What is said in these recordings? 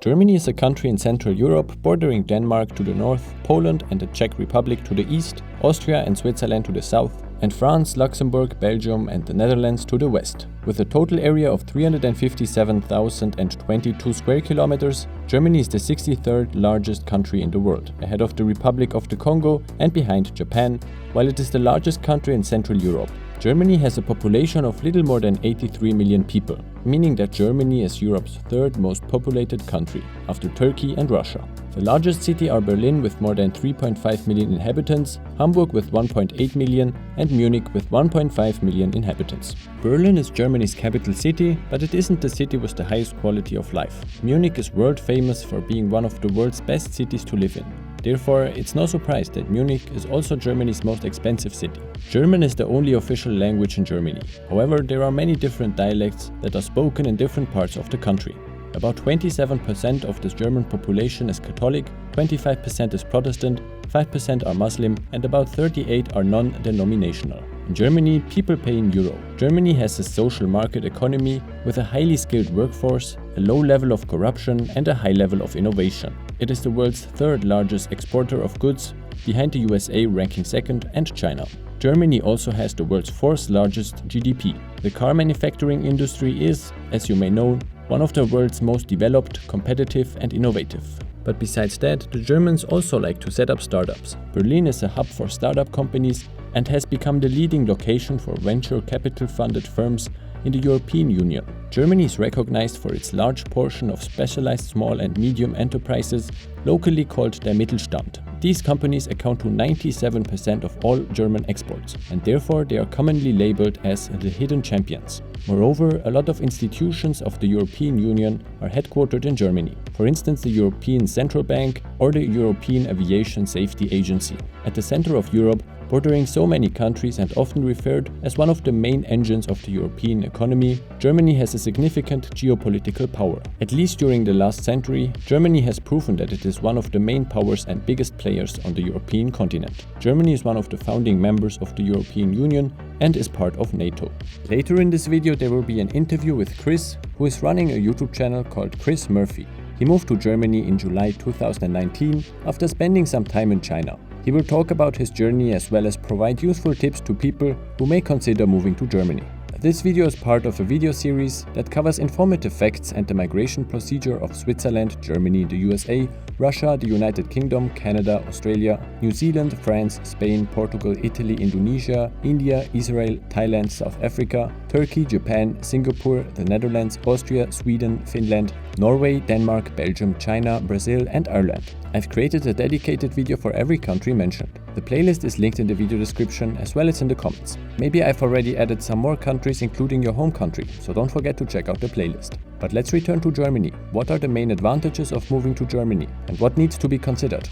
Germany is a country in Central Europe, bordering Denmark to the north, Poland and the Czech Republic to the east, Austria and Switzerland to the south, and France, Luxembourg, Belgium and the Netherlands to the west. With a total area of 357,022 square kilometers, Germany is the 63rd largest country in the world, ahead of the Republic of the Congo and behind Japan, while it is the largest country in Central Europe. Germany has a population of little more than 83 million people, meaning that Germany is Europe's third most populated country, after Turkey and Russia. The largest cities are Berlin with more than 3.5 million inhabitants, Hamburg with 1.8 million and Munich with 1.5 million inhabitants. Berlin is Germany's capital city, but it isn't the city with the highest quality of life. Munich is world famous for being one of the world's best cities to live in. Therefore, it's no surprise that Munich is also Germany's most expensive city. German is the only official language in Germany. However, there are many different dialects that are spoken in different parts of the country. About 27% of the German population is Catholic, 25% is Protestant, 5% are Muslim, and about 38% are non-denominational. In Germany, people pay in euro. Germany has a social market economy with a highly skilled workforce, a low level of corruption, and a high level of innovation. It is the world's third largest exporter of goods, behind the USA ranking second and China. Germany also has the world's fourth largest GDP. The car manufacturing industry is, as you may know, one of the world's most developed, competitive and innovative. But besides that, the Germans also like to set up startups. Berlin is a hub for startup companies and has become the leading location for venture capital funded firms in the European Union. Germany is recognized for its large portion of specialized small and medium enterprises, locally called der Mittelstand. These companies account to 97% of all German exports, and therefore they are commonly labeled as the hidden champions. Moreover, a lot of institutions of the European Union are headquartered in Germany. For instance, the European Central Bank or the European Aviation Safety Agency. At the center of Europe, bordering so many countries and often referred as one of the main engines of the European economy, Germany has a significant geopolitical power. At least during the last century, Germany has proven that it is one of the main powers and biggest players on the European continent. Germany is one of the founding members of the European Union and is part of NATO. Later in this video there will be an interview with Chris, who is running a YouTube channel called Chris Murphy. He moved to Germany in July 2019 after spending some time in China. He will talk about his journey as well as provide useful tips to people who may consider moving to Germany. This video is part of a video series that covers informative facts and the migration procedure of Switzerland, Germany, the USA, Russia, the United Kingdom, Canada, Australia, New Zealand, France, Spain, Portugal, Italy, Indonesia, India, Israel, Thailand, South Africa, Turkey, Japan, Singapore, the Netherlands, Austria, Sweden, Finland, Norway, Denmark, Belgium, China, Brazil and Ireland. I've created a dedicated video for every country mentioned. The playlist is linked in the video description as well as in the comments. Maybe I've already added some more countries including your home country, so don't forget to check out the playlist. But let's return to Germany. What are the main advantages of moving to Germany and what needs to be considered?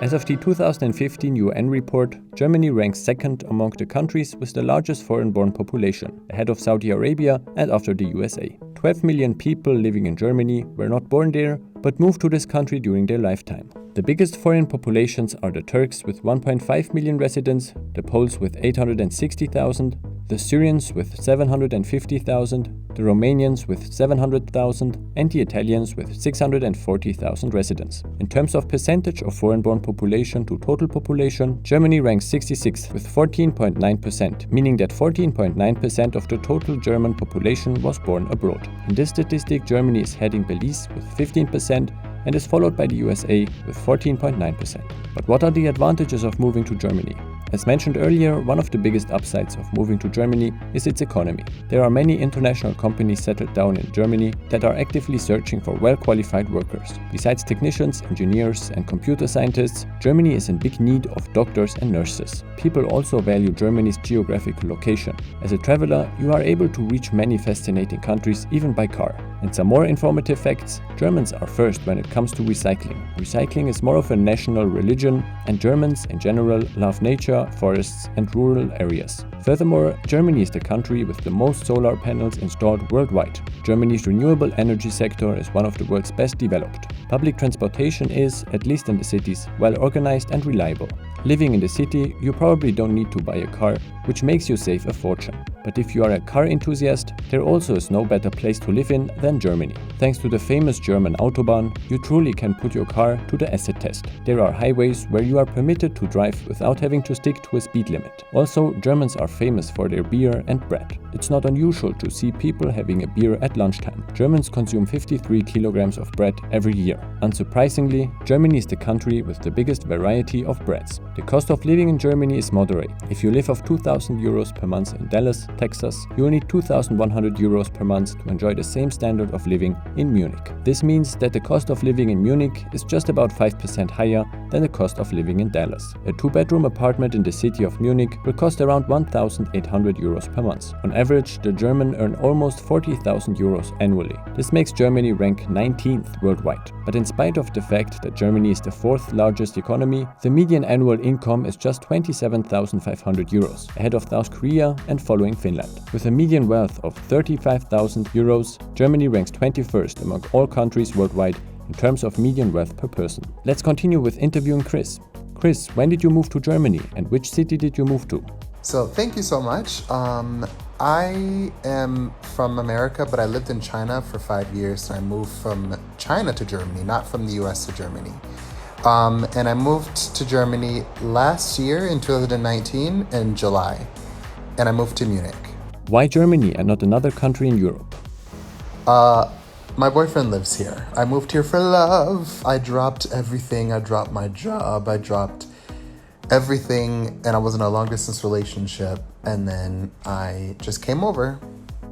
As of the 2015 UN report, Germany ranks second among the countries with the largest foreign-born population, ahead of Saudi Arabia and after the USA. 12 million people living in Germany were not born there, but moved to this country during their lifetime. The biggest foreign populations are the Turks with 1.5 million residents, the Poles with 860,000, the Syrians with 750,000, the Romanians with 700,000 and the Italians with 640,000 residents. In terms of percentage of foreign-born population to total population, Germany ranks 66th with 14.9%, meaning that 14.9% of the total German population was born abroad. In this statistic, Germany is heading Belize with 15% and is followed by the USA with 14.9%. But what are the advantages of moving to Germany? As mentioned earlier, one of the biggest upsides of moving to Germany is its economy. There are many international companies settled down in Germany that are actively searching for well-qualified workers. Besides technicians, engineers and computer scientists, Germany is in big need of doctors and nurses. People also value Germany's geographical location. As a traveler, you are able to reach many fascinating countries even by car. And some more informative facts: Germans are first when it comes to recycling. Recycling is more of a national religion, and Germans in general love nature, forests and rural areas. Furthermore, Germany is the country with the most solar panels installed worldwide. Germany's renewable energy sector is one of the world's best developed. Public transportation is, at least in the cities, well organized and reliable. Living in the city, you probably don't need to buy a car, which makes you save a fortune. But if you are a car enthusiast, there also is no better place to live in than Germany. Thanks to the famous German Autobahn, you truly can put your car to the acid test. There are highways where you are permitted to drive without having to stick to a speed limit. Also, Germans are famous for their beer and bread. It's not unusual to see people having a beer at lunchtime. Germans consume 53 kilograms of bread every year. Unsurprisingly, Germany is the country with the biggest variety of breads. The cost of living in Germany is moderate. If you live off 2,000 euros per month in Dallas, Texas, you will need 2,100 euros per month to enjoy the same standard of living in Munich. This means that the cost of living in Munich is just about 5% higher than the cost of living in Dallas. A 2-bedroom apartment in the city of Munich will cost around 1,800 euros per month. On average, the German earn almost 40,000 euros annually. This makes Germany rank 19th worldwide. But in spite of the fact that Germany is the 4th largest economy, the median annual income is just 27,500 euros, ahead of South Korea and following Finland. With a median wealth of 35,000 euros, Germany ranks 21st among all countries worldwide in terms of median wealth per person. Let's continue with interviewing Chris. Chris, when did you move to Germany and which city did you move to? So thank you so much. I am from America, but I lived in China for 5 years. And I moved from China to Germany, not from the US to Germany. And I moved to Germany last year in 2019 in July. And I moved to Munich. Why Germany and not another country in Europe? My boyfriend lives here. I moved here for love. I dropped everything. I dropped my job. I dropped everything, and I was in a long-distance relationship, and then I just came over.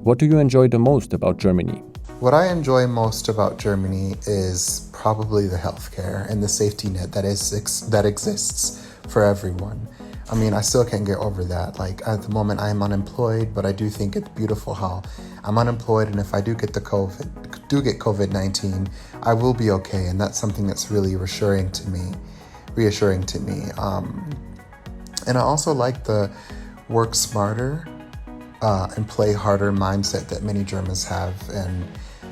What do you enjoy the most about Germany? What I enjoy most about Germany is probably the healthcare and the safety net that exists for everyone. I mean, I still can't get over that. Like, at the moment, I am unemployed, but I do think it's beautiful how I'm unemployed, and if I do get COVID-19, I will be okay, and that's something that's really reassuring to me. And I also like the work smarter and play harder mindset that many Germans have. And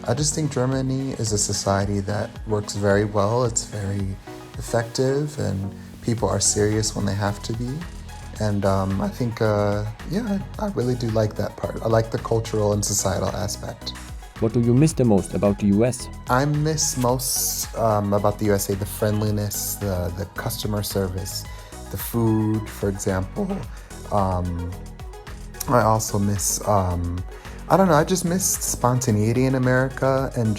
I just think Germany is a society that works very well. It's very effective and people are serious when they have to be. And I think, I really do like that part. I like the cultural and societal aspect. What do you miss the most about the US? I miss most about the USA, the friendliness, the customer service, the food, for example. I also miss, I just miss spontaneity in America, and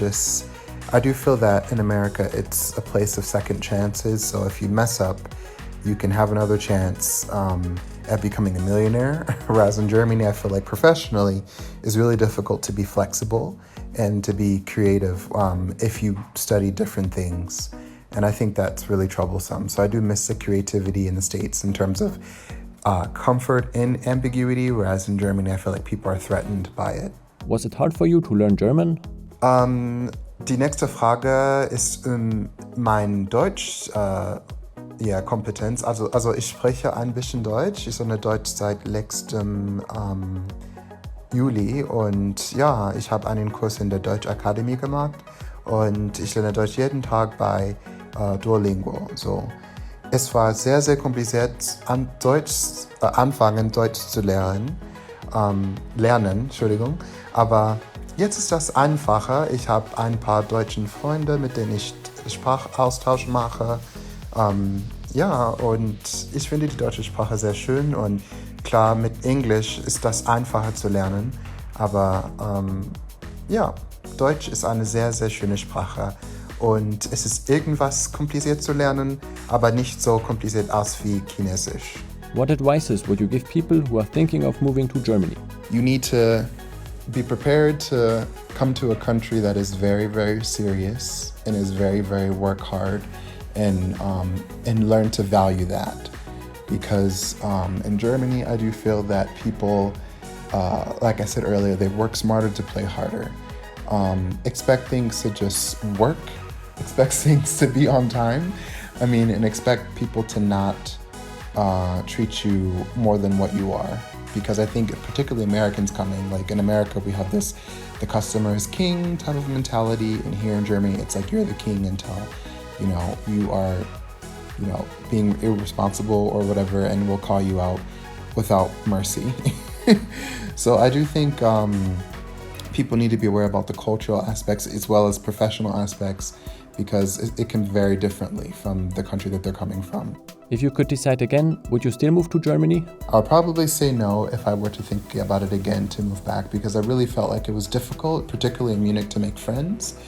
I do feel that in America it's a place of second chances. So if you mess up, you can have another chance at becoming a millionaire. Whereas in Germany, I feel like professionally, it's really difficult to be flexible and to be creative if you study different things. And I think that's really troublesome. So I do miss the creativity in the States in terms of comfort in ambiguity, whereas in Germany, I feel like people are threatened by it. Was it hard for you to learn German? Die nächste Frage ist mein Deutsch. Kompetenz. Also ich spreche ein bisschen Deutsch. Ich lerne Deutsch seit letztem Juli und ja, ich habe einen Kurs in der Deutschakademie gemacht und ich lerne Deutsch jeden Tag bei Duolingo. So. Es war sehr, sehr kompliziert, anfangen Deutsch zu lernen, aber jetzt ist das einfacher. Ich habe ein paar deutsche Freunde, mit denen ich Sprachaustausch mache. Und ich finde die deutsche Sprache sehr schön und klar, mit Englisch ist das einfacher zu lernen, aber Deutsch ist eine sehr, sehr schöne Sprache und es ist irgendwas kompliziert zu lernen, aber nicht so kompliziert aus wie Chinesisch. What advices would you give people who are thinking of moving to Germany? You need to be prepared to come to a country that is very, very serious and is very, very work hard. And learn to value that, because in Germany I do feel that people, like I said earlier, they work smarter to play harder. Expect things to just work, expect things to be on time. And expect people to not treat you more than what you are. Because I think particularly Americans coming, like in America we have this, the customer is king type of mentality, and here in Germany it's like you're the king until you are, being irresponsible or whatever, and we'll call you out without mercy. So I do think people need to be aware about the cultural aspects as well as professional aspects, because it can vary differently from the country that they're coming from. If you could decide again, would you still move to Germany? I'll probably say no if I were to think about it again to move back, because I really felt like it was difficult, particularly in Munich, to make friends.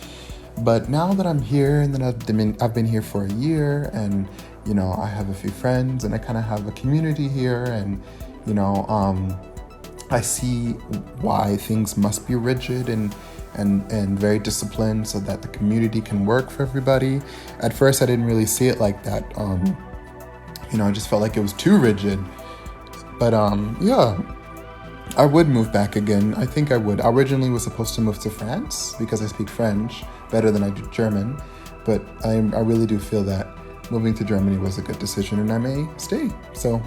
But now that I'm here and that I've been here for a year, and you know, I have a few friends and I kind of have a community here, and you know, I see why things must be rigid and very disciplined so that the community can work for everybody. At first, I didn't really see it like that. You know, I just felt like it was too rigid. But yeah, I would move back again. I think I would. I originally was supposed to move to France because I speak French better than I do German. But I really do feel that moving to Germany was a good decision, and I may stay. So,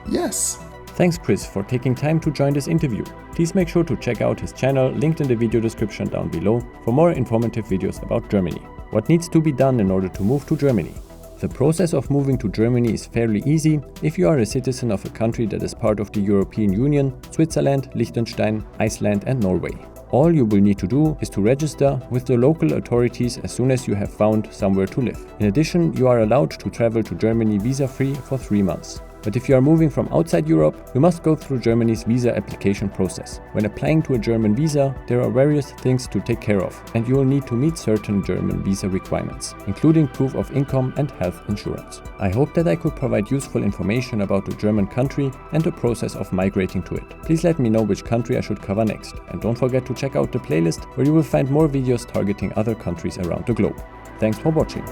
yes. Thanks, Chris, for taking time to join this interview. Please make sure to check out his channel, linked in the video description down below, for more informative videos about Germany. What needs to be done in order to move to Germany? The process of moving to Germany is fairly easy if you are a citizen of a country that is part of the European Union, Switzerland, Liechtenstein, Iceland and Norway. All you will need to do is to register with the local authorities as soon as you have found somewhere to live. In addition, you are allowed to travel to Germany visa-free for 3 months. But if you are moving from outside Europe, you must go through Germany's visa application process. When applying to a German visa, there are various things to take care of, and you will need to meet certain German visa requirements, including proof of income and health insurance. I hope that I could provide useful information about the German country and the process of migrating to it. Please let me know which country I should cover next, and don't forget to check out the playlist where you will find more videos targeting other countries around the globe. Thanks for watching.